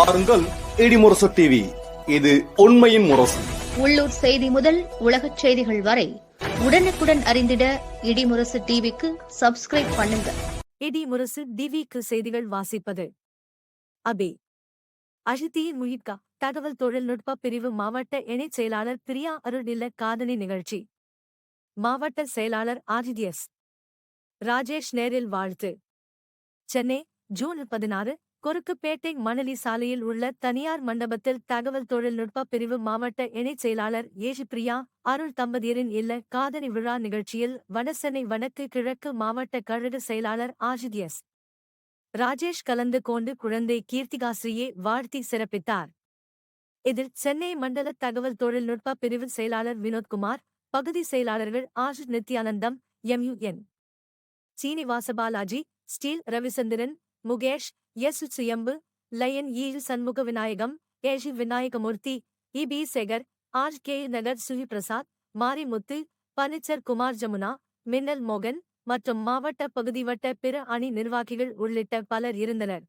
பாருங்கள் இடிமுரசு டிவி. இது உண்மையின் முரசு. உள்ளூர் செய்தி முதல் உலகச் செய்திகள் வரை உடனுக்குடன் அறிந்திட இடிமுரசு டிவிக்கு சப்ஸ்கிரைப் பண்ணுங்க. இடிமுரசு டிவிக்கு செய்திகள் வாசிப்பது அபி. அஜித்தியின் முயிட்கா தகவல் தொழில்நுட்ப பிரிவு மாவட்ட இணைச் செயலாளர் பிரியா அருள் இல்ல காதணி நிகழ்ச்சி. மாவட்ட செயலாளர் ஆர்ஜிஎஸ் ராஜேஷ் நேரில் வாழ்த்து. சென்னை, ஜூன் 16. கொருக்குப்பேட்டை மணலி சாலையில் உள்ள தனியார் மண்டபத்தில் தகவல் தொழில்நுட்ப பிரிவு மாவட்ட இணைச் செயலாளர் பிரியா அருள் தம்பதியரின் இல்ல காதணி விழா நிகழ்ச்சியில் வடசென்னை வடக்கு கிழக்கு மாவட்ட கழக செயலாளர் ஆர்ஜிஎஸ் ராஜேஷ் கலந்து கொண்டு குழந்தை கீர்த்திகாஸ்ரீயை வாழ்த்தி சிறப்பித்தார். இதில் சென்னை மண்டல தகவல் தொழில்நுட்ப பிரிவு செயலாளர் வினோத்குமார், பகுதி செயலாளர்கள் Ashith Nithyanandam, MUN Srinivasabalaji, steel Ravichandran, Mukesh, Suyambu, lion Shanmuga Vinayagam, Vinayagamoorthy, EB Sekar, RK Nagar Sukiprasad, Marimuthu, பனிச்சர் குமார், ஜமுனா, மின்னல் மோகன் மற்றும் மாவட்ட பகுதி வட்ட பிற அணி நிர்வாகிகள் உள்ளிட்ட பலர் இருந்தனர்.